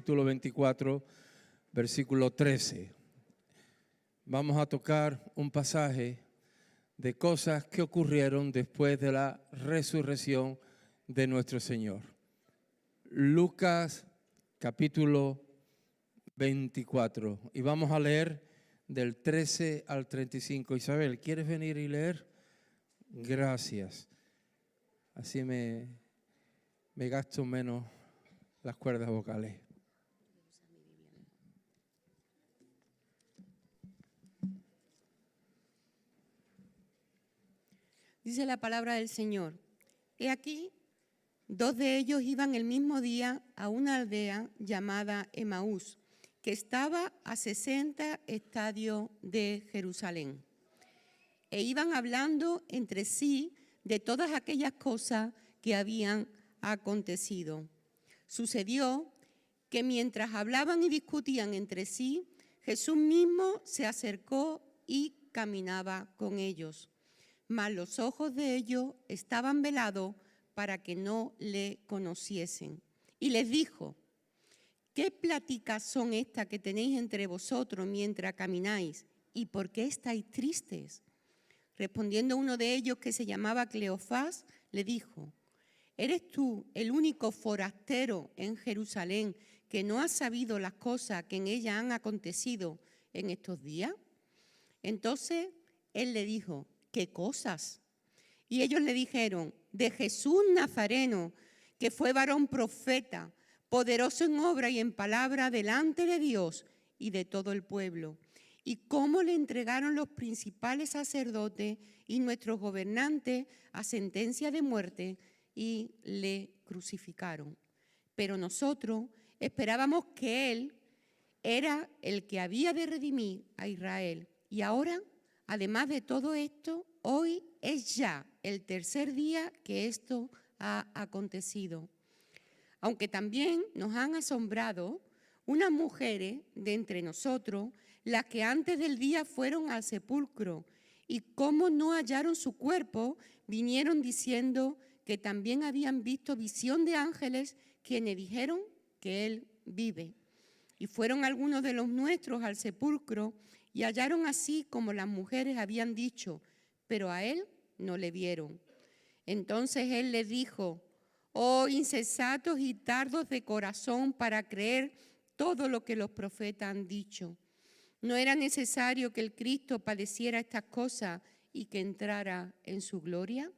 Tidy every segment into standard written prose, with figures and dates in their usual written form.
capítulo 24, versículo 13. Vamos a tocar un pasaje de cosas que ocurrieron después de la resurrección de nuestro Señor. Lucas capítulo 24. Y vamos a leer del 13 al 35. Isabel, ¿quieres venir y leer? Gracias. Así me gasto menos las cuerdas vocales. Dice la palabra del Señor: He aquí, 2 de ellos iban el mismo día a una aldea llamada Emaús, que estaba a 60 estadios de Jerusalén. E iban hablando entre sí de todas aquellas cosas que habían acontecido. Sucedió que mientras hablaban y discutían entre sí, Jesús mismo se acercó y caminaba con ellos. Mas los ojos de ellos estaban velados para que no le conociesen. Y les dijo: ¿Qué pláticas son estas que tenéis entre vosotros mientras camináis? ¿Y por qué estáis tristes? Respondiendo uno de ellos, que se llamaba Cleofás, le dijo: ¿Eres tú el único forastero en Jerusalén que no has sabido las cosas que en ella han acontecido en estos días? Entonces él le dijo: ¿Qué cosas? Y ellos le dijeron: de Jesús Nazareno, que fue varón profeta, poderoso en obra y en palabra delante de Dios y de todo el pueblo, y cómo le entregaron los principales sacerdotes y nuestros gobernantes a sentencia de muerte y le crucificaron. Pero nosotros esperábamos que Él era el que había de redimir a Israel. Y ahora, además de todo esto, hoy es ya el tercer día que esto ha acontecido. Aunque también nos han asombrado unas mujeres de entre nosotros, las que antes del día fueron al sepulcro, y como no hallaron su cuerpo, vinieron diciendo que también habían visto visión de ángeles, quienes dijeron que Él vive. Y fueron algunos de los nuestros al sepulcro y hallaron así como las mujeres habían dicho, pero a Él no le vieron. Entonces Él les dijo: oh insensatos y tardos de corazón para creer todo lo que los profetas han dicho. ¿No era necesario que el Cristo padeciera estas cosas y que entrara en su gloria?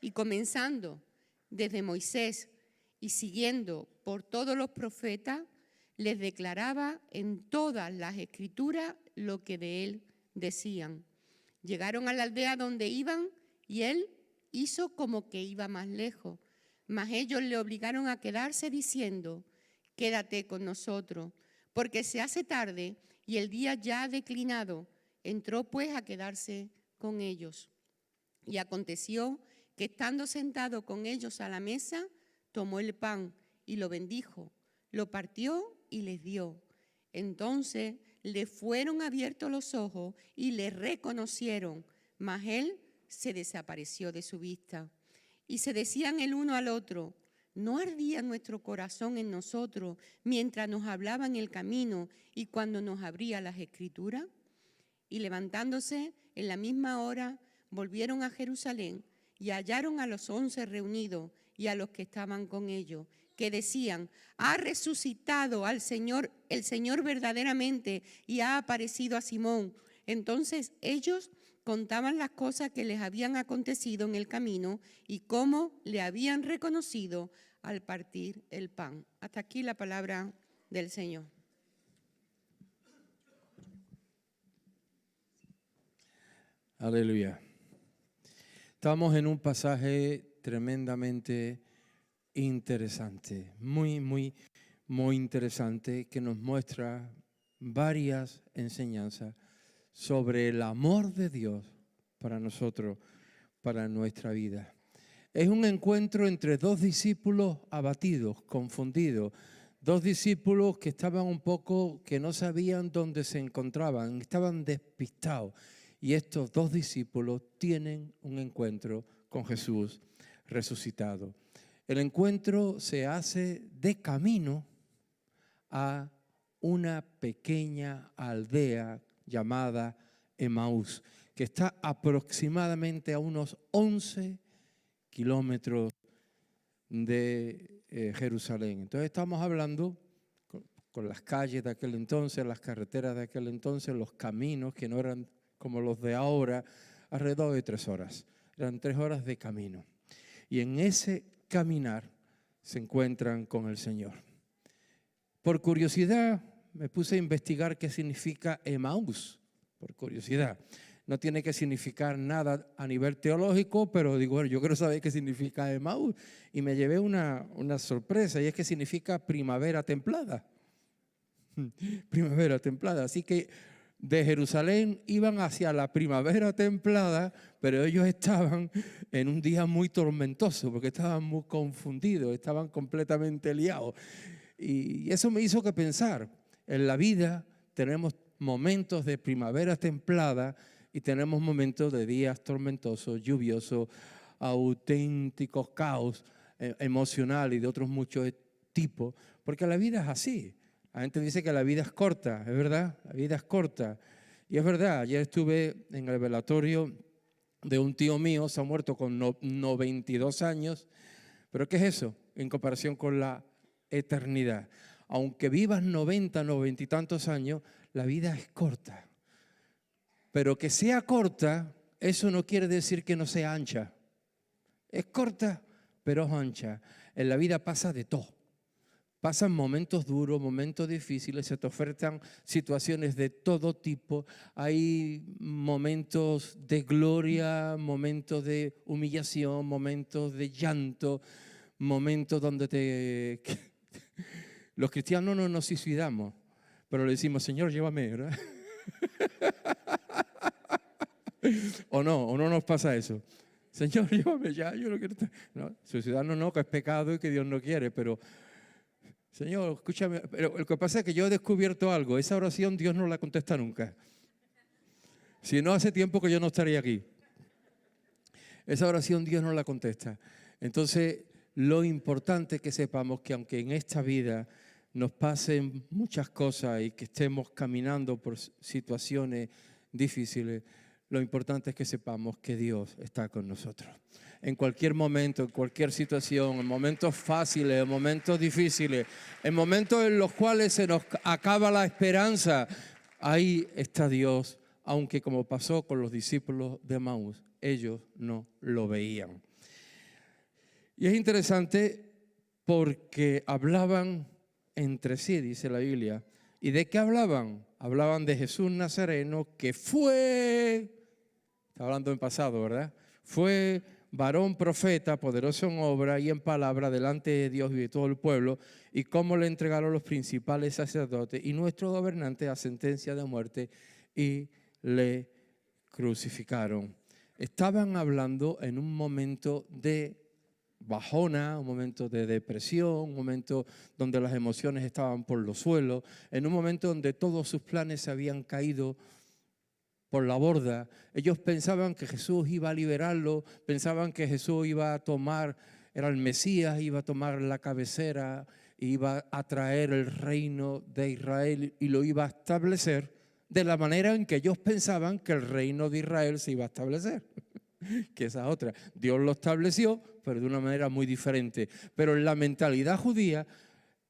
Y comenzando desde Moisés y siguiendo por todos los profetas, les declaraba en todas las escrituras lo que de él decían. Llegaron a la aldea donde iban y él hizo como que iba más lejos, mas ellos le obligaron a quedarse diciendo: quédate con nosotros, porque se hace tarde y el día ya ha declinado. Entró pues a quedarse con ellos. Y aconteció que estando sentado con ellos a la mesa, tomó el pan y lo bendijo, lo partió y les dio. Entonces le fueron abiertos los ojos y le reconocieron, mas él se desapareció de su vista. Y se decían el uno al otro: ¿no ardía nuestro corazón en nosotros mientras nos hablaba en el camino y cuando nos abría las Escrituras? Y levantándose en la misma hora, volvieron a Jerusalén y hallaron a los 11 reunidos y a los que estaban con ellos, que decían: ha resucitado al Señor, el Señor verdaderamente, y ha aparecido a Simón. Entonces ellos contaban las cosas que les habían acontecido en el camino y cómo le habían reconocido al partir el pan. Hasta aquí la palabra del Señor. Aleluya. Estamos en un pasaje tremendamente interesante, muy interesante, que nos muestra varias enseñanzas sobre el amor de Dios para nosotros, para nuestra vida. Es un encuentro entre dos discípulos abatidos, confundidos, dos discípulos que estaban un poco, que no sabían dónde se encontraban, estaban despistados. Y estos dos discípulos tienen un encuentro con Jesús resucitado. El encuentro se hace de camino a una pequeña aldea llamada Emaús, que está aproximadamente a unos 11 kilómetros de Jerusalén. Entonces estamos hablando con las calles de aquel entonces, las carreteras de aquel entonces, los caminos que no eran como los de ahora, alrededor de 3 horas. Eran 3 horas de camino. Y en ese caminar se encuentran con el Señor. Por curiosidad me puse a investigar qué significa Emaús, por curiosidad. No tiene que significar nada a nivel teológico, pero digo, bueno, yo quiero saber qué significa Emaús. Y me llevé una sorpresa, y es que significa primavera templada. Primavera templada. Así que de Jerusalén iban hacia la primavera templada, pero ellos estaban en un día muy tormentoso, porque estaban muy confundidos, estaban completamente liados. Y eso me hizo que pensar, en la vida tenemos momentos de primavera templada y tenemos momentos de días tormentosos, lluviosos, auténticos caos emocional y de otros muchos tipos, porque la vida es así. La gente dice que la vida es corta, es verdad, la vida es corta. Y es verdad, ayer estuve en el velatorio de un tío mío, se ha muerto con 92 años, pero ¿qué es eso en comparación con la eternidad? Aunque vivas 90 y tantos años, la vida es corta. Pero que sea corta, eso no quiere decir que no sea ancha. Es corta, pero es ancha. En la vida pasa de todo. Pasan momentos duros, momentos difíciles, se te ofertan situaciones de todo tipo. Hay momentos de gloria, momentos de humillación, momentos de llanto, momentos donde los cristianos no nos suicidamos, pero le decimos, Señor, llévame, ¿verdad? ¿O no nos pasa eso? Señor, llévame ya, yo no quiero estar. No, suicidarnos no, que es pecado y que Dios no quiere, pero Señor, escúchame. Pero lo que pasa es que yo he descubierto algo, esa oración Dios no la contesta nunca. Si no, hace tiempo que yo no estaría aquí. Esa oración Dios no la contesta. Entonces, lo importante es que sepamos que aunque en esta vida nos pasen muchas cosas y que estemos caminando por situaciones difíciles, lo importante es que sepamos que Dios está con nosotros. En cualquier momento, en cualquier situación, en momentos fáciles, en momentos difíciles, en momentos en los cuales se nos acaba la esperanza, ahí está Dios, aunque como pasó con los discípulos de Emaús, ellos no lo veían. Y es interesante porque hablaban entre sí, dice la Biblia. ¿Y de qué hablaban? Hablaban de Jesús Nazareno, que fue, está hablando en pasado, ¿verdad? Fue varón profeta, poderoso en obra y en palabra delante de Dios y de todo el pueblo, y cómo le entregaron los principales sacerdotes y nuestros gobernantes a sentencia de muerte y le crucificaron. Estaban hablando en un momento de bajona, un momento de depresión, un momento donde las emociones estaban por los suelos, en un momento donde todos sus planes se habían caído por la borda. Ellos pensaban que Jesús iba a liberarlo, pensaban que Jesús iba a tomar, era el Mesías, iba a tomar la cabecera, iba a traer el reino de Israel y lo iba a establecer de la manera en que ellos pensaban que el reino de Israel se iba a establecer. Que esa otra. Dios lo estableció, pero de una manera muy diferente. Pero en la mentalidad judía,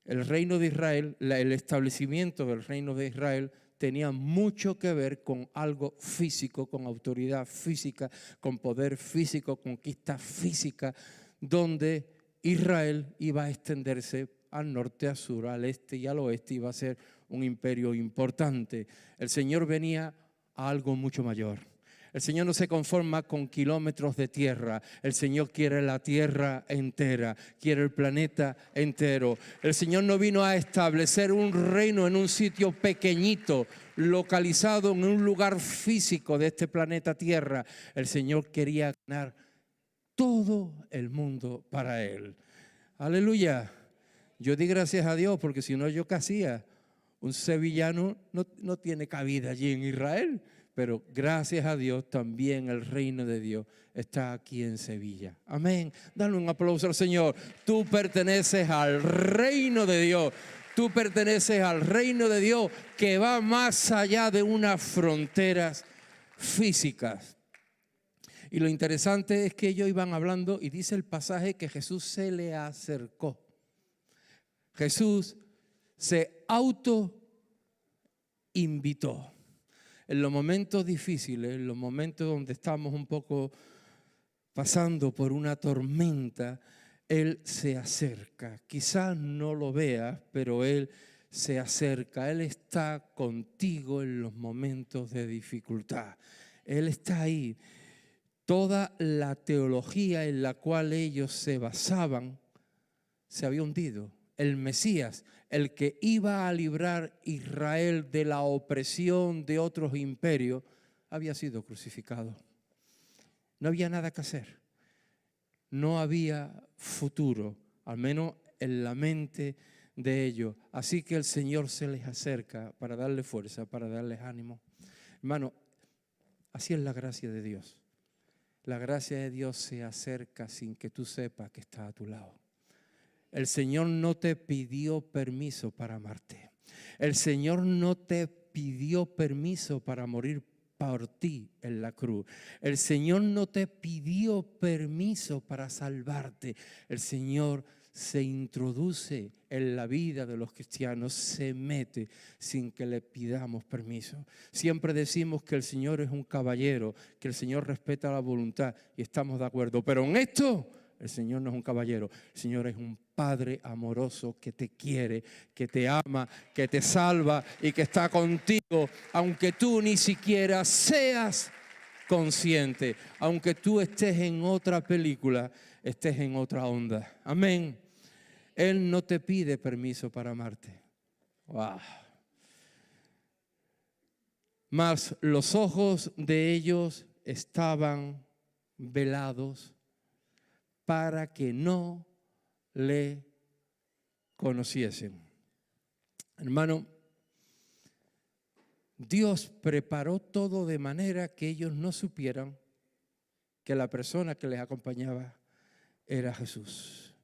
el reino de Israel, el establecimiento del reino de Israel tenía mucho que ver con algo físico, con autoridad física, con poder físico, conquista física, donde Israel iba a extenderse al norte, al sur, al este y al oeste, iba a ser un imperio importante. El Señor venía a algo mucho mayor. El Señor no se conforma con kilómetros de tierra. El Señor quiere la tierra entera, quiere el planeta entero. El Señor no vino a establecer un reino en un sitio pequeñito, localizado en un lugar físico de este planeta Tierra. El Señor quería ganar todo el mundo para Él. Aleluya. Yo di gracias a Dios porque si no, yo qué hacía. Un sevillano no tiene cabida allí en Israel. Pero gracias a Dios también el reino de Dios está aquí en Sevilla. Amén. Dale un aplauso al Señor. Tú perteneces al reino de Dios. Tú perteneces al reino de Dios que va más allá de unas fronteras físicas. Y lo interesante es que ellos iban hablando y dice el pasaje que Jesús se le acercó. Jesús se autoinvitó. En los momentos difíciles, en los momentos donde estamos un poco pasando por una tormenta, Él se acerca. Quizás no lo veas, pero Él se acerca. Él está contigo en los momentos de dificultad. Él está ahí. Toda la teología en la cual ellos se basaban se había hundido. El Mesías, el que iba a librar a Israel de la opresión de otros imperios, había sido crucificado. No había nada que hacer. No había futuro, al menos en la mente de ellos. Así que el Señor se les acerca para darle fuerza, para darles ánimo. Hermano, así es la gracia de Dios. La gracia de Dios se acerca sin que tú sepas que está a tu lado. El Señor no te pidió permiso para amarte. El Señor no te pidió permiso para morir por ti en la cruz. El Señor no te pidió permiso para salvarte. El Señor se introduce en la vida de los cristianos, se mete sin que le pidamos permiso. Siempre decimos que el Señor es un caballero, que el Señor respeta la voluntad y estamos de acuerdo. Pero en esto el Señor no es un caballero, el Señor es un Padre amoroso que te quiere, que te ama, que te salva y que está contigo, aunque tú ni siquiera seas consciente, aunque tú estés en otra película, estés en otra onda. Amén. Él no te pide permiso para amarte. Wow. Mas los ojos de ellos estaban velados para que no le conociesen. Hermano, Dios preparó todo de manera que ellos no supieran que la persona que les acompañaba era Jesús.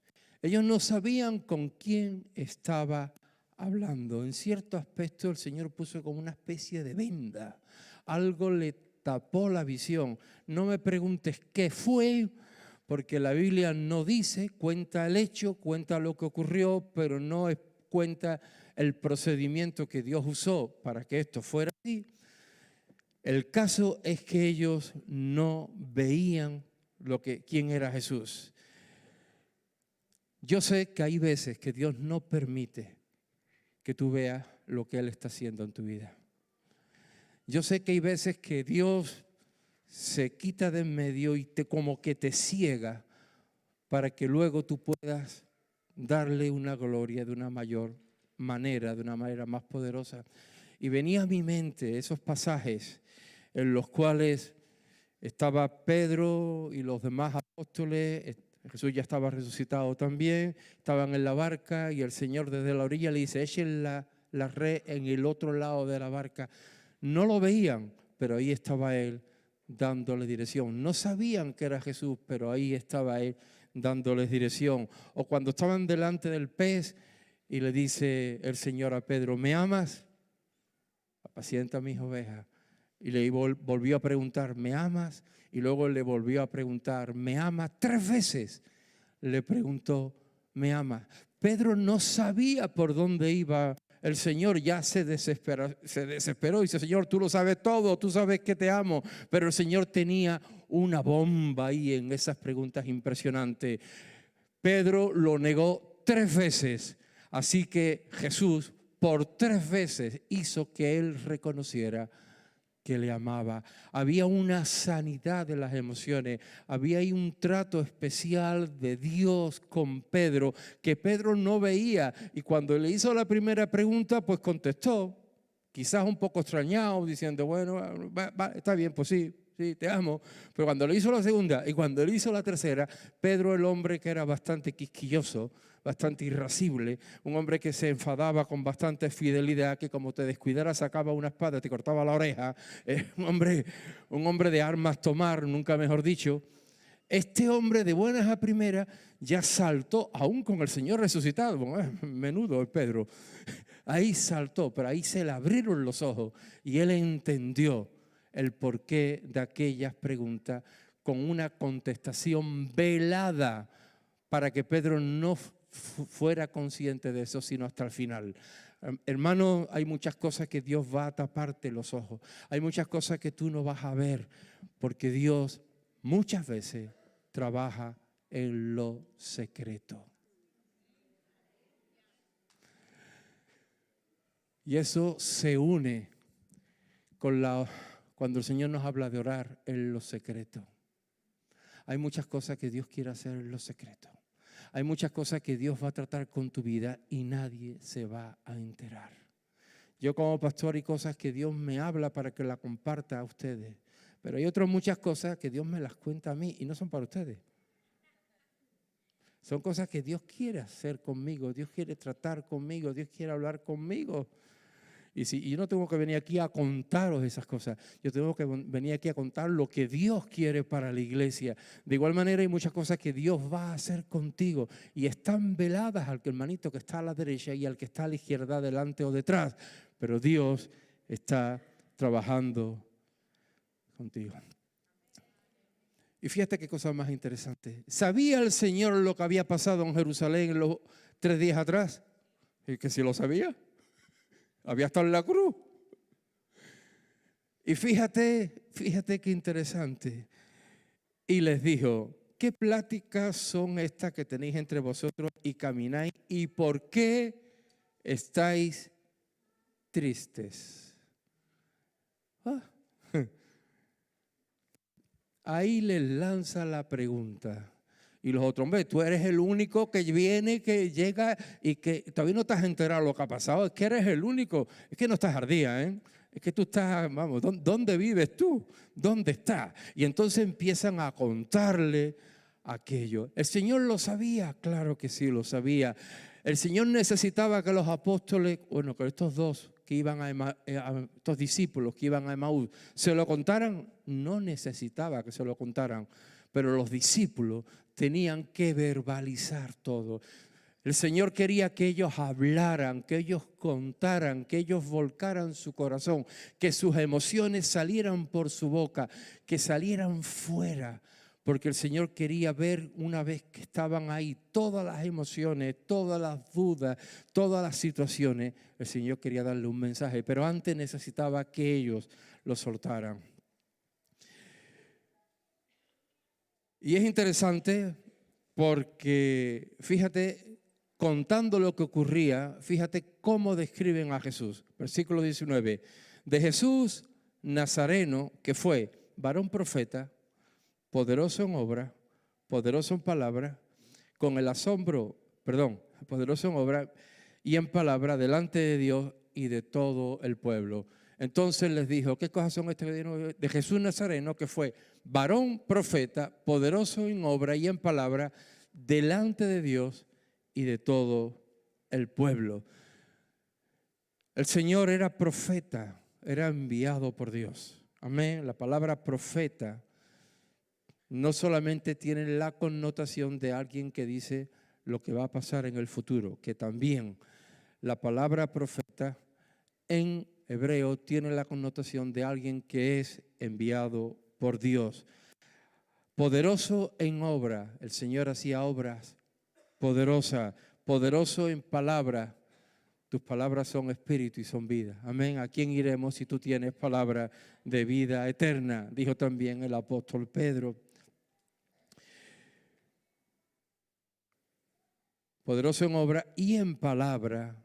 Ellos no sabían con quién estaba hablando. En cierto aspecto el Señor puso como una especie de venda. Algo le tapó la visión. No me preguntes qué fue, porque la Biblia no dice, cuenta el hecho, cuenta lo que ocurrió, pero no cuenta el procedimiento que Dios usó para que esto fuera así. El caso es que ellos no veían quién era Jesús. Yo sé que hay veces que Dios no permite que tú veas lo que Él está haciendo en tu vida. Yo sé que hay veces que Dios se quita de en medio y como que te ciega para que luego tú puedas darle una gloria de una mayor manera, de una manera más poderosa. Y venía a mi mente esos pasajes en los cuales estaba Pedro y los demás apóstoles. Jesús ya estaba resucitado también, estaban en la barca y el Señor desde la orilla le dice, echen la red en el otro lado de la barca. No lo veían, pero ahí estaba Él dándole dirección. No sabían que era Jesús, pero ahí estaba Él dándoles dirección. O cuando estaban delante del pez y le dice el Señor a Pedro, ¿me amas? Apacienta mis ovejas. Y le volvió a preguntar, ¿me amas? Y luego le volvió a preguntar, ¿me amas? 3 veces le preguntó, ¿me amas? Pedro no sabía por dónde iba el Señor, ya se desesperó y dice, Señor, tú lo sabes todo, tú sabes que te amo. Pero el Señor tenía una bomba ahí en esas preguntas impresionantes. Pedro lo negó 3 veces, así que Jesús por 3 veces hizo que él reconociera que le amaba. Había una sanidad de las emociones, había ahí un trato especial de Dios con Pedro que Pedro no veía, y cuando le hizo la primera pregunta pues contestó, quizás un poco extrañado, diciendo bueno, está bien, pues sí, te amo. Pero cuando le hizo la segunda y cuando le hizo la tercera, Pedro, el hombre que era bastante quisquilloso, bastante irascible, un hombre que se enfadaba con bastante fidelidad, que como te descuidara sacaba una espada, te cortaba la oreja, un hombre de armas tomar, nunca mejor dicho. Este hombre de buenas a primeras ya saltó, aún con el Señor resucitado. Bueno, menudo el Pedro. Ahí saltó, pero ahí se le abrieron los ojos y él entendió el porqué de aquellas preguntas con una contestación velada para que Pedro no fuera consciente de eso, sino hasta el final. Hermano, hay muchas cosas que Dios va a taparte los ojos. Hay muchas cosas que tú no vas a ver, porque Dios muchas veces trabaja en lo secreto. Y eso se une con cuando el Señor nos habla de orar en lo secreto. Hay muchas cosas que Dios quiere hacer en lo secreto. Hay muchas cosas que Dios va a tratar con tu vida y nadie se va a enterar. Yo como pastor hay cosas que Dios me habla para que la comparta a ustedes. Pero hay otras muchas cosas que Dios me las cuenta a mí y no son para ustedes. Son cosas que Dios quiere hacer conmigo, Dios quiere tratar conmigo, Dios quiere hablar conmigo. Y yo no tengo que venir aquí a contaros esas cosas, yo tengo que venir aquí a contar lo que Dios quiere para la iglesia. De igual manera hay muchas cosas que Dios va a hacer contigo y están veladas al hermanito que está a la derecha y al que está a la izquierda, delante o detrás. Pero Dios está trabajando contigo. Y fíjate qué cosa más interesante. ¿Sabía el Señor lo que había pasado en Jerusalén en los 3 días atrás? Y que si lo sabía. Había estado en la cruz. Y fíjate qué interesante. Y les dijo, ¿qué pláticas son estas que tenéis entre vosotros y camináis? ¿Y por qué estáis tristes? Ahí les lanza la pregunta. Y los otros, hombre, tú eres el único que viene, que llega y que todavía no te has enterado de lo que ha pasado. Es que eres el único. Es que no estás ardía, ¿eh? Es que tú estás, vamos, ¿dónde vives tú? ¿Dónde estás? Y entonces empiezan a contarle aquello. ¿El Señor lo sabía? Claro que sí, lo sabía. El Señor necesitaba que los apóstoles, bueno, que estos dos que iban estos discípulos que iban a Emaús, se lo contaran. No necesitaba que se lo contaran, pero los discípulos tenían que verbalizar todo. El Señor quería que ellos hablaran, que ellos contaran, que ellos volcaran su corazón, que sus emociones salieran por su boca, que salieran fuera, porque el Señor quería ver, una vez que estaban ahí todas las emociones, todas las dudas, todas las situaciones, el Señor quería darle un mensaje, pero antes necesitaba que ellos lo soltaran. Y es interesante porque, fíjate, contando lo que ocurría, fíjate cómo describen a Jesús. Versículo 19. De Jesús Nazareno, que fue varón profeta, poderoso en obra, poderoso en palabra, poderoso en obra y en palabra delante de Dios y de todo el pueblo. Entonces les dijo, ¿qué cosas son estas? De Jesús Nazareno, que fue varón profeta, poderoso en obra y en palabra, delante de Dios y de todo el pueblo. El Señor era profeta, era enviado por Dios. Amén. La palabra profeta no solamente tiene la connotación de alguien que dice lo que va a pasar en el futuro, que también la palabra profeta en hebreo tiene la connotación de alguien que es enviado por Dios. Poderoso en obra, el Señor hacía obras poderosas, poderoso en palabra. Tus palabras son espíritu y son vida. Amén. ¿A quién iremos si tú tienes palabra de vida eterna? Dijo también el apóstol Pedro. Poderoso en obra y en palabra,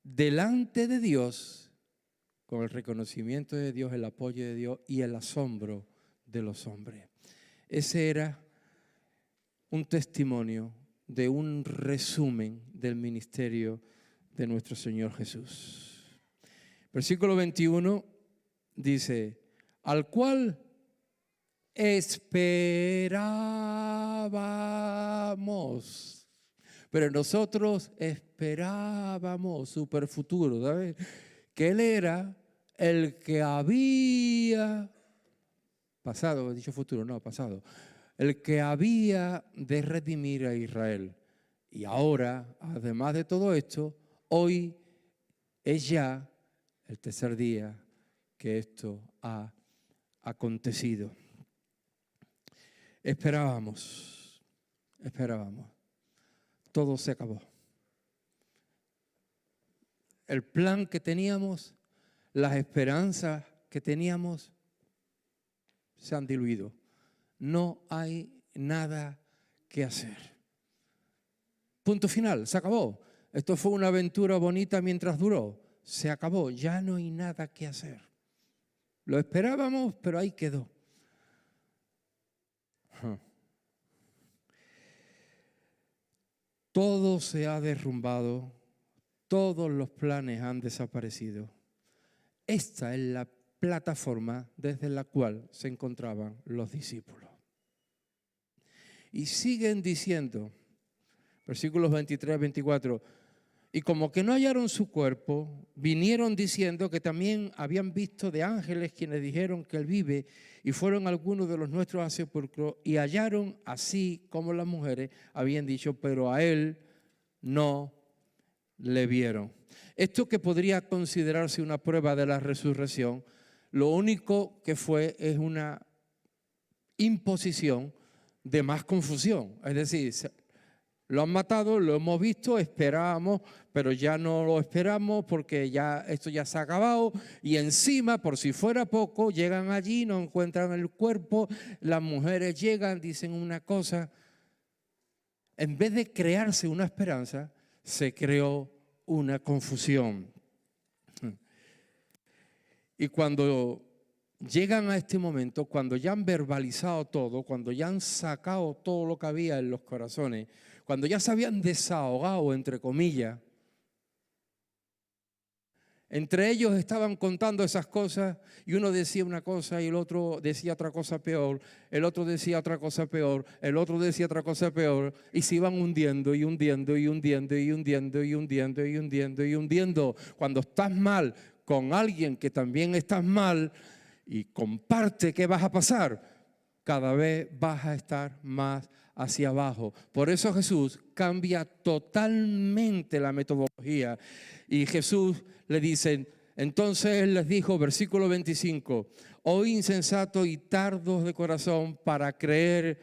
delante de Dios, con el reconocimiento de Dios, el apoyo de Dios y el asombro de los hombres. Ese era un testimonio de un resumen del ministerio de nuestro Señor Jesús. Versículo 21 dice, al cual esperábamos. Pero nosotros esperábamos superfuturo, ¿sabes? Que Él era el que había pasado, he dicho futuro, no, pasado. el que había de redimir a Israel. Y ahora, además de todo esto, hoy es ya el tercer día que esto ha acontecido. Esperábamos. Todo se acabó. El plan que teníamos, las esperanzas que teníamos, se han diluido. No hay nada que hacer. Punto final, se acabó. Esto fue una aventura bonita mientras duró. Se acabó, ya no hay nada que hacer. Lo esperábamos, pero ahí quedó. Todo se ha derrumbado, todos los planes han desaparecido. Esta es la plataforma desde la cual se encontraban los discípulos. Y siguen diciendo, versículos 23, 24, y como que no hallaron su cuerpo, vinieron diciendo que también habían visto de ángeles quienes dijeron que él vive, y fueron algunos de los nuestros al sepulcro y hallaron así como las mujeres habían dicho, pero a él no le vieron. Esto que podría considerarse una prueba de la resurrección, lo único que fue es una imposición de más confusión. Es decir, lo han matado, lo hemos visto, esperábamos, pero ya no lo esperamos porque ya esto ya se ha acabado. Y encima, por si fuera poco, llegan allí, no encuentran el cuerpo, las mujeres llegan, dicen una cosa. En vez de crearse una esperanza, se creó una confusión. Y cuando llegan a este momento, cuando ya han verbalizado todo, cuando ya han sacado todo lo que había en los corazones, cuando ya se habían desahogado, entre comillas, entre ellos estaban contando esas cosas y uno decía una cosa y el otro decía otra cosa peor, el otro decía otra cosa peor, el otro decía otra cosa peor y se iban hundiendo y hundiendo y hundiendo y hundiendo y hundiendo y hundiendo y hundiendo. Cuando estás mal con alguien que también estás mal y comparte, ¿qué vas a pasar? Cada vez vas a estar más hacia abajo. Por eso Jesús cambia totalmente la metodología. Y Jesús le dice, entonces Él les dijo, versículo 25, oh insensatos y tardos de corazón para creer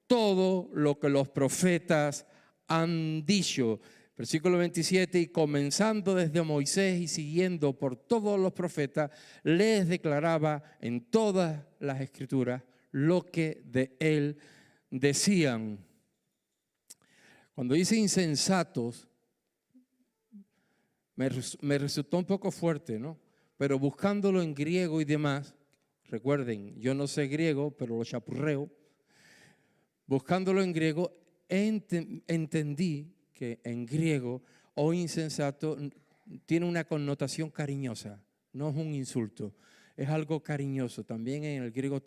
todo lo que los profetas han dicho. Versículo 27, y comenzando desde Moisés y siguiendo por todos los profetas, les declaraba en todas las escrituras lo que de él decían. Cuando dice insensatos, me resultó un poco fuerte, ¿no? Pero buscándolo en griego y demás, recuerden, yo no sé griego, pero lo chapurreo. Buscándolo en griego, entendí que en griego, o insensato, tiene una connotación cariñosa, no es un insulto. Es algo cariñoso. También en el griego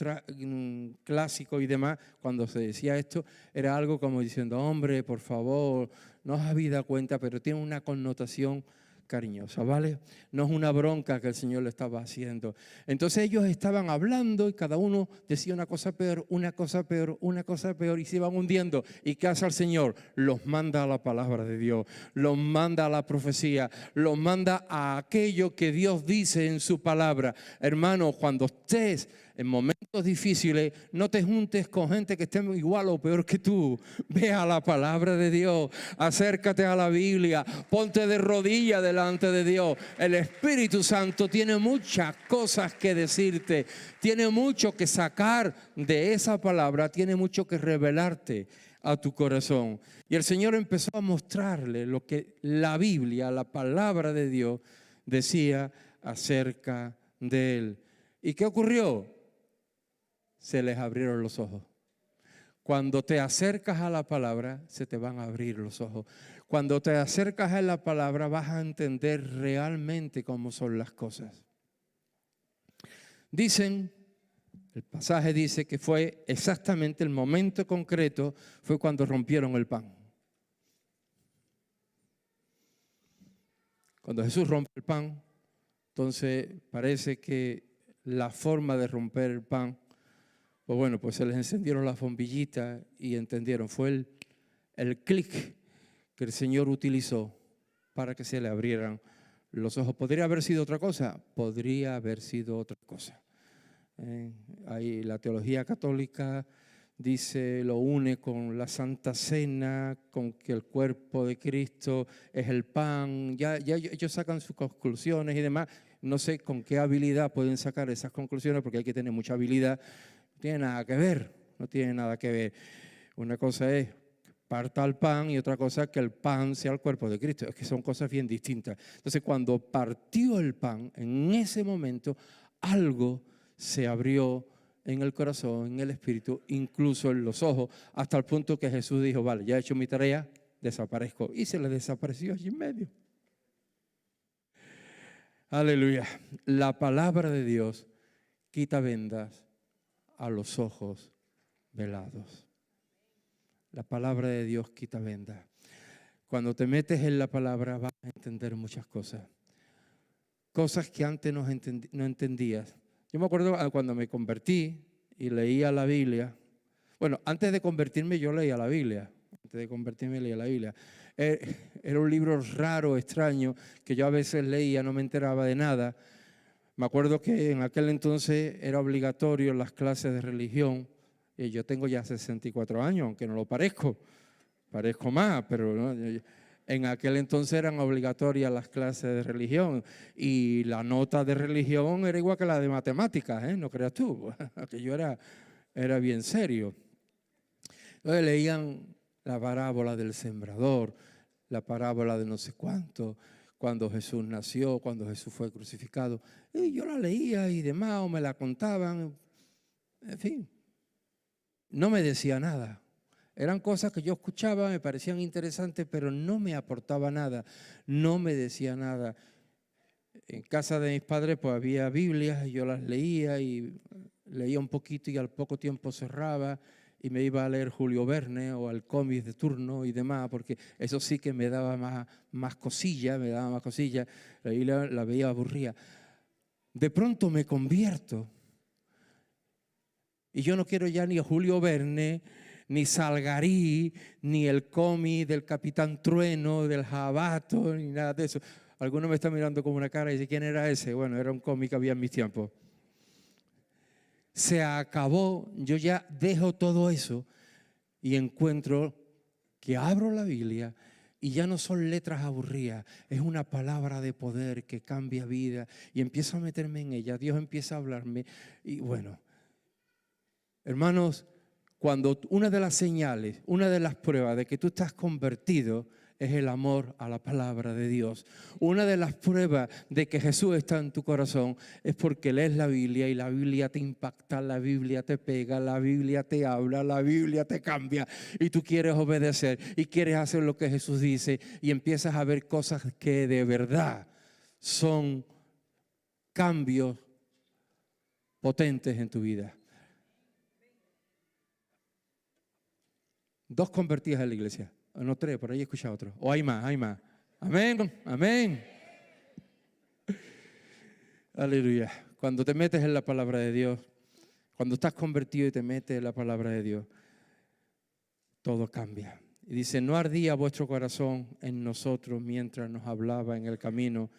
clásico y demás, cuando se decía esto, era algo como diciendo, hombre, por favor, no os habéis dado cuenta, pero tiene una connotación cariñosa, ¿vale? No es una bronca que el Señor le estaba haciendo. Entonces ellos estaban hablando y cada uno decía una cosa peor, una cosa peor, una cosa peor y se iban hundiendo. ¿Y qué hace el Señor? Los manda a la palabra de Dios, los manda a la profecía, los manda a aquello que Dios dice en su palabra. Hermano, cuando estés en momentos difíciles, no te juntes con gente que esté igual o peor que tú. Ve a la palabra de Dios, acércate a la Biblia, ponte de rodillas delante de Dios. El Espíritu Santo tiene muchas cosas que decirte, tiene mucho que sacar de esa palabra, tiene mucho que revelarte a tu corazón. Y el Señor empezó a mostrarle lo que la Biblia, la palabra de Dios, decía acerca de él. ¿Y qué ocurrió? Se les abrieron los ojos. Cuando te acercas a la palabra, se te van a abrir los ojos. Cuando te acercas a la palabra, vas a entender realmente cómo son las cosas. Dicen, el pasaje dice que fue exactamente el momento concreto, fue cuando rompieron el pan. Cuando Jesús rompe el pan, entonces parece que la forma de romper el pan Pues bueno, pues se les encendieron las bombillitas y entendieron. Fue el clic que el Señor utilizó para que se le abrieran los ojos. ¿Podría haber sido otra cosa? Podría haber sido otra cosa. Ahí la teología católica dice, lo une con la Santa Cena, con que el cuerpo de Cristo es el pan. Ya ellos sacan sus conclusiones y demás. No sé con qué habilidad pueden sacar esas conclusiones, porque hay que tener mucha habilidad. No tiene nada que ver, no tiene nada que ver. Una cosa es parta el pan y otra cosa es que el pan sea el cuerpo de Cristo. Es que son cosas bien distintas. Entonces, cuando partió el pan, en ese momento algo se abrió en el corazón, en el espíritu, incluso en los ojos, hasta el punto que Jesús dijo, vale, ya he hecho mi tarea, desaparezco. Y se le desapareció allí en medio. Aleluya. La palabra de Dios quita vendas a los ojos velados. La palabra de Dios quita vendas. Cuando te metes en la palabra vas a entender muchas cosas. Cosas que antes no entendías. Yo me acuerdo cuando me convertí y leía la Biblia. Bueno, antes de convertirme yo leía la Biblia. Antes de convertirme leía la Biblia. Era un libro raro, extraño, que yo a veces leía, no me enteraba de nada. Me acuerdo que en aquel entonces era obligatorio las clases de religión. Y yo tengo ya 64 años, aunque no lo parezco. Parezco más, pero no. En aquel entonces eran obligatorias las clases de religión y la nota de religión era igual que la de matemáticas, no creas tú, que yo era bien serio. Entonces leían la parábola del sembrador, la parábola de no sé cuánto, cuando Jesús nació, cuando Jesús fue crucificado. Y yo la leía y demás, o me la contaban, en fin, no me decía nada. Eran cosas que yo escuchaba, me parecían interesantes, pero no me aportaba nada, no me decía nada. En casa de mis padres pues había Biblias y yo las leía y leía un poquito y al poco tiempo cerraba y me iba a leer Julio Verne o al cómic de turno y demás, porque eso sí que me daba más cosillas, y la veía aburrida. De pronto me convierto y yo no quiero ya ni a Julio Verne, ni Salgarí, ni el cómic del Capitán Trueno, del Jabato, ni nada de eso. Algunos me están mirando con una cara y dicen, ¿quién era ese? Bueno, era un cómic que había en mis tiempos. Se acabó, yo ya dejo todo eso y encuentro que abro la Biblia y ya no son letras aburridas, es una palabra de poder que cambia vida y empiezo a meterme en ella, Dios empieza a hablarme y bueno, hermanos, cuando una de las señales, una de las pruebas de que tú estás convertido es el amor a la palabra de Dios. Una de las pruebas de que Jesús está en tu corazón es porque lees la Biblia y la Biblia te impacta, la Biblia te pega, la Biblia te habla, la Biblia te cambia y tú quieres obedecer y quieres hacer lo que Jesús dice y empiezas a ver cosas que de verdad son cambios potentes en tu vida. 2 convertidas en la iglesia, no 3, por ahí he escuchado otro, o hay más. Amén, amén. Aleluya. Cuando te metes en la palabra de Dios, cuando estás convertido y te metes en la palabra de Dios, todo cambia. Y dice, no ardía vuestro corazón en nosotros mientras nos hablaba en el camino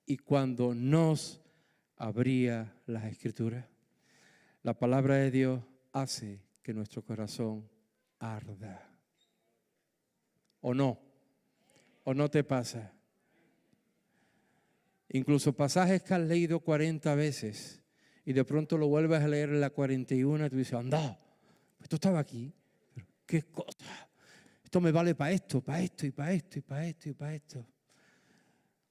y cuando nos abría las Escrituras. La palabra de Dios hace que nuestro corazón arda. ¿O no te pasa? Incluso pasajes que has leído 40 veces y de pronto lo vuelves a leer en la 41 y tú dices, anda, esto estaba aquí, pero qué cosa, esto me vale para esto, para esto y para esto y para esto y para esto.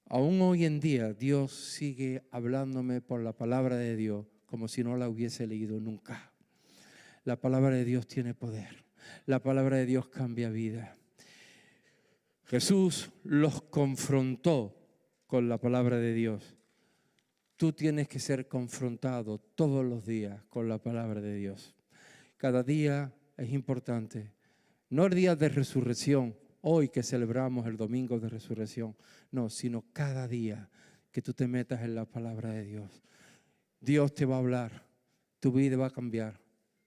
Aún hoy en día Dios sigue hablándome por la palabra de Dios como si no la hubiese leído nunca. La palabra de Dios tiene poder. La palabra de Dios cambia vida. Jesús los confrontó con la palabra de Dios. Tú tienes que ser confrontado todos los días con la palabra de Dios. Cada día es importante. No el día de resurrección, hoy que celebramos el domingo de resurrección, no, sino cada día que tú te metas en la palabra de Dios. Dios te va a hablar, tu vida va a cambiar.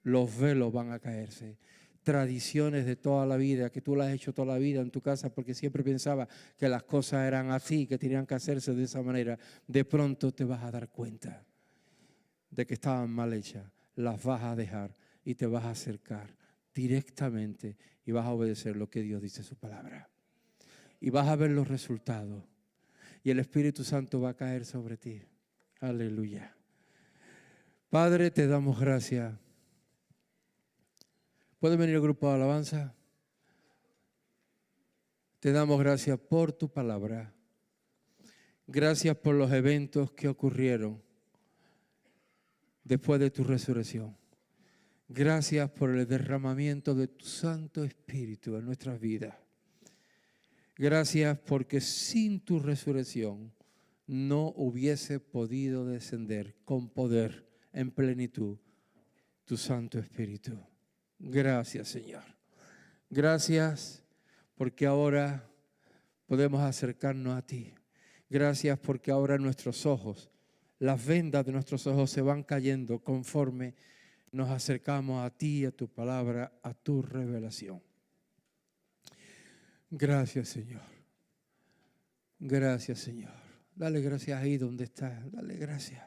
los velos van a caerse. Tradiciones de toda la vida, que tú las has hecho toda la vida en tu casa porque siempre pensabas que las cosas eran así, que tenían que hacerse de esa manera, de pronto te vas a dar cuenta de que estaban mal hechas, las vas a dejar y te vas a acercar directamente y vas a obedecer lo que Dios dice en su palabra. Y vas a ver los resultados y el Espíritu Santo va a caer sobre ti. Aleluya. Padre, te damos gracias. ¿Puede venir el grupo de alabanza? Te damos gracias por tu palabra. Gracias por los eventos que ocurrieron después de tu resurrección. Gracias por el derramamiento de tu Santo Espíritu en nuestras vidas. Gracias porque sin tu resurrección no hubiese podido descender con poder en plenitud tu Santo Espíritu. Gracias, Señor. Gracias porque ahora podemos acercarnos a ti. Gracias porque ahora nuestros ojos, las vendas de nuestros ojos se van cayendo conforme nos acercamos a ti, a tu palabra, a tu revelación. Gracias, Señor. Gracias, Señor. Dale gracias ahí donde estás. Dale gracias.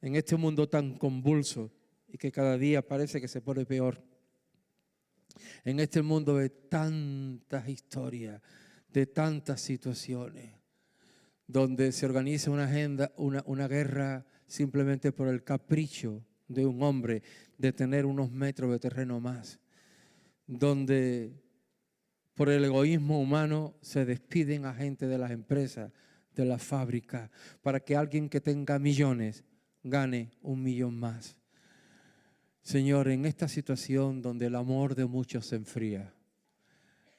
En este mundo tan convulso y que cada día parece que se pone peor. En este mundo de tantas historias, de tantas situaciones, donde se organiza una agenda, una guerra simplemente por el capricho de un hombre de tener unos metros de terreno más, donde por el egoísmo humano se despiden a gente de las empresas, de las fábricas, para que alguien que tenga millones gane 1 millón más. Señor, en esta situación donde el amor de muchos se enfría,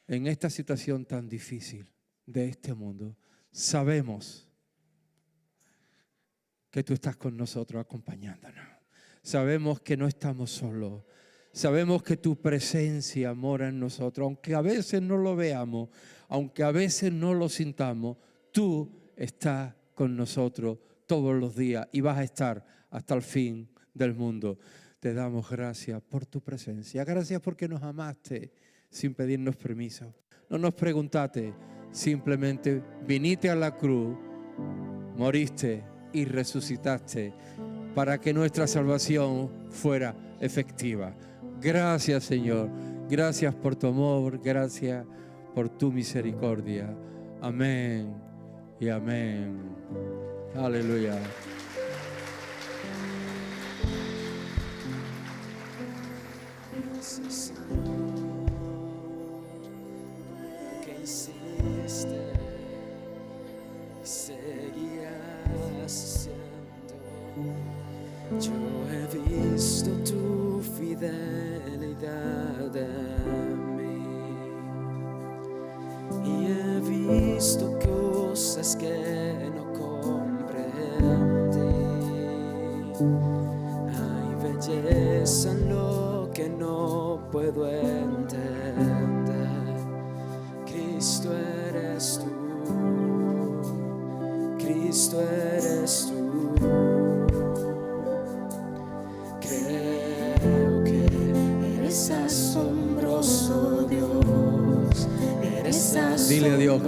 en esta situación tan difícil de este mundo, sabemos que tú estás con nosotros acompañándonos. Sabemos que no estamos solos. Sabemos que tu presencia mora en nosotros. Aunque a veces no lo veamos, aunque a veces no lo sintamos, tú estás con nosotros todos los días y vas a estar hasta el fin del mundo. Te damos gracias por tu presencia. Gracias porque nos amaste sin pedirnos permiso. No nos preguntaste, simplemente viniste a la cruz, moriste y resucitaste para que nuestra salvación fuera efectiva. Gracias, Señor. Gracias por tu amor. Gracias por tu misericordia. Amén y amén. Aleluya. Que hiciste, seguirás haciendo. Yo he visto tu fidelidad en mí y he visto cosas que no comprendí. Hay belleza en lo que no puedo entender. Cristo eres tú, Cristo eres tú. Creo que eres asombroso, Dios. Eres asombroso, Dile a Dios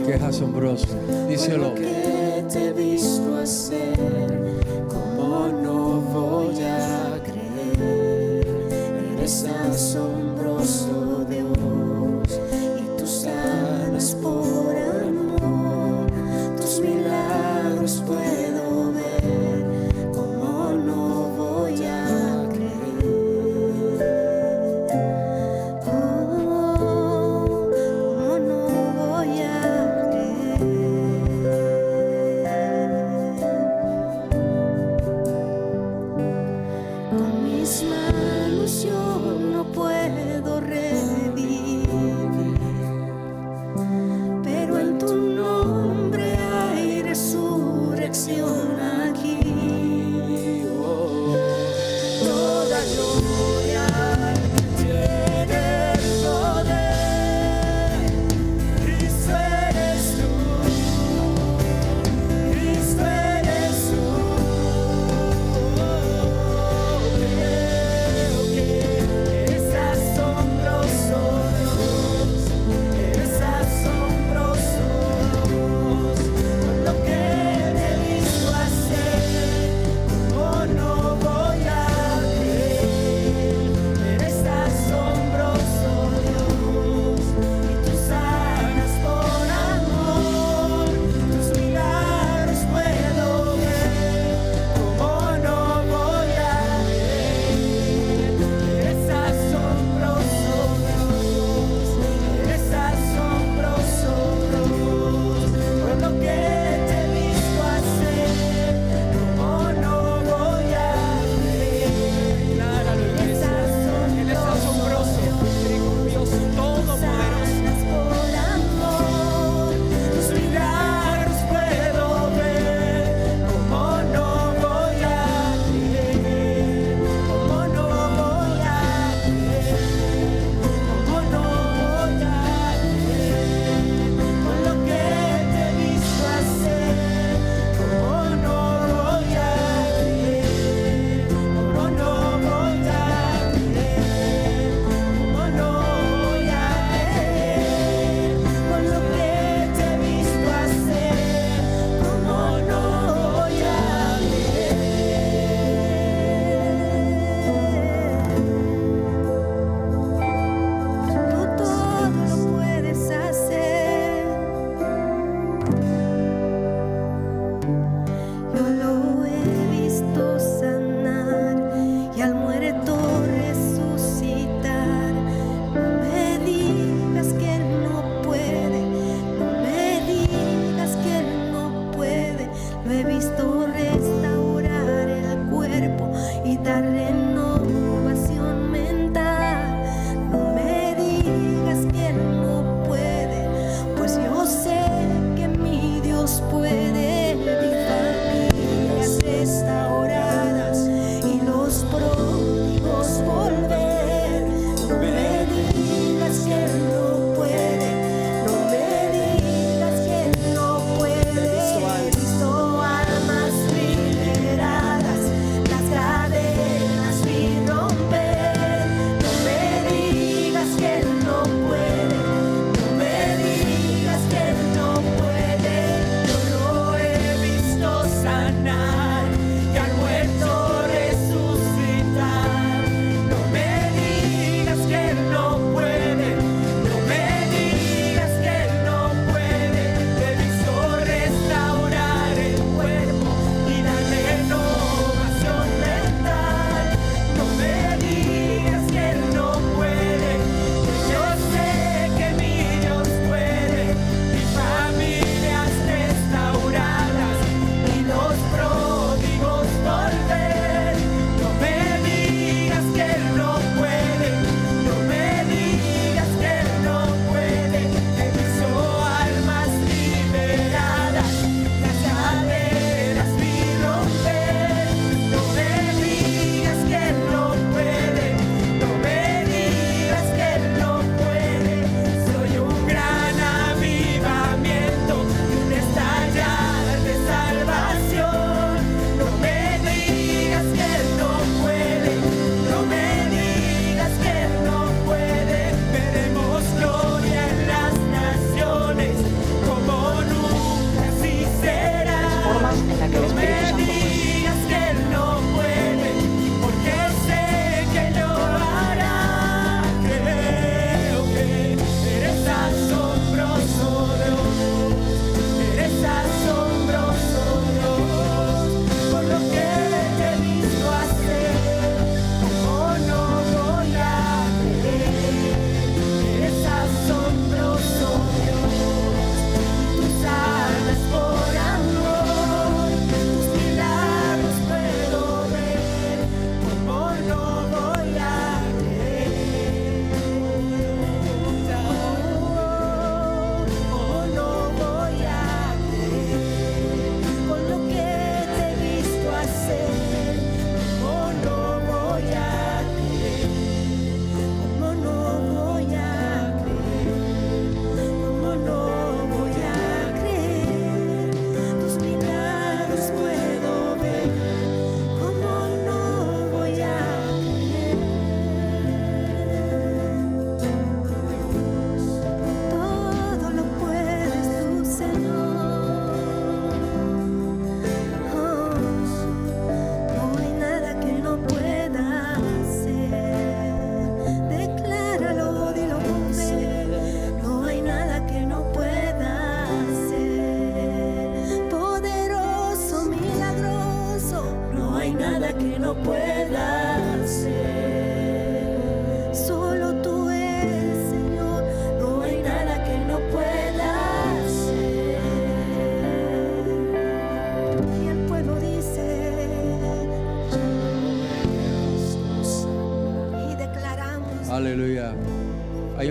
que es asombroso. Díselo. por lo que te he visto hacer, ¿cómo no voy a creer? Eres asombroso, Dios, y tú sanas por amor. Tus milagros puedo ver, ¿cómo no voy a creer? Oh, ¿cómo no voy a creer? Con mis manos yo no puedo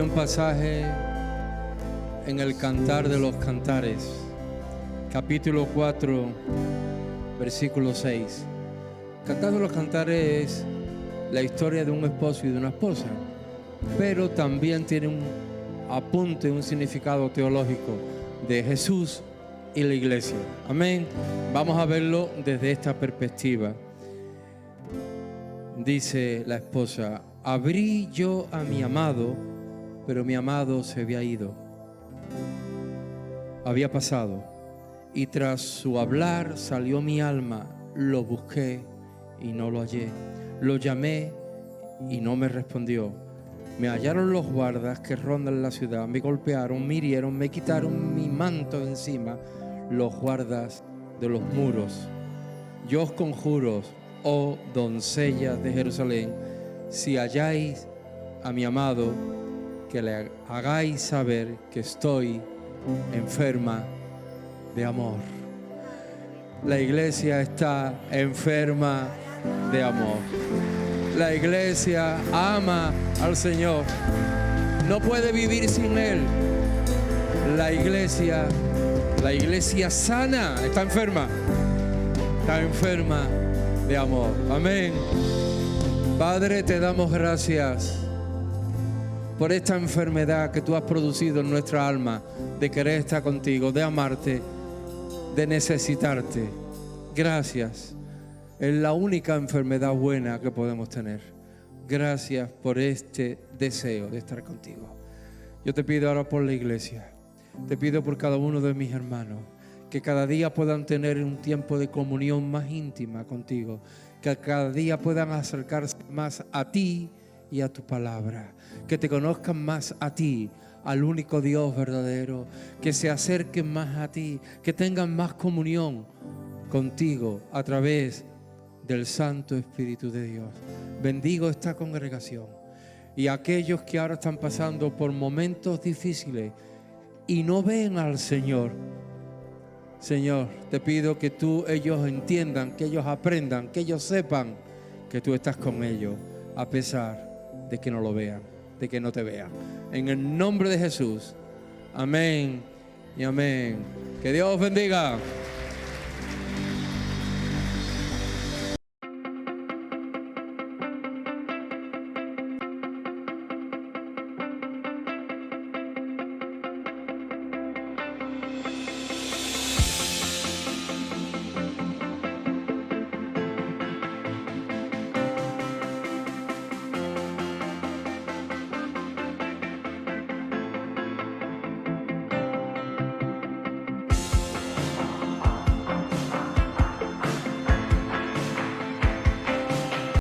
Hay un pasaje en el Cantar de los Cantares, capítulo 4, versículo 6. Cantar de los Cantares es la historia de un esposo y de una esposa, pero también tiene un apunte, un significado teológico de Jesús y la iglesia. Amén. Vamos a verlo desde esta perspectiva. Dice la esposa: abrí yo a mi amado, pero mi amado se había ido. Había pasado. Y tras su hablar salió mi alma. Lo busqué y no lo hallé. Lo llamé y no me respondió. Me hallaron los guardas que rondan la ciudad. Me golpearon, me hirieron, me quitaron mi manto encima. Los guardas de los muros. Yo os conjuro, oh doncellas de Jerusalén, si halláis a mi amado, que le hagáis saber que estoy enferma de amor. La iglesia está enferma de amor. La iglesia ama al Señor. No puede vivir sin Él. La iglesia sana está enferma. Está enferma de amor. Amén. Padre, te damos gracias por esta enfermedad que tú has producido en nuestra alma, de querer estar contigo, de amarte, de necesitarte. Gracias. Es la única enfermedad buena que podemos tener. Gracias por este deseo de estar contigo. Yo te pido ahora por la iglesia. Te pido por cada uno de mis hermanos, que cada día puedan tener un tiempo de comunión más íntima contigo, que cada día puedan acercarse más a ti y a tu palabra, que te conozcan más a ti, al único Dios verdadero, que se acerquen más a ti, que tengan más comunión contigo a través del Santo Espíritu de Dios. Bendigo esta congregación y a aquellos que ahora están pasando por momentos difíciles y no ven al Señor. Señor, te pido que ellos entiendan, que ellos aprendan, que ellos sepan que tú estás con ellos, a pesar de que no lo vean, de que no te vean. En el nombre de Jesús. Amén y amén. Que Dios os bendiga.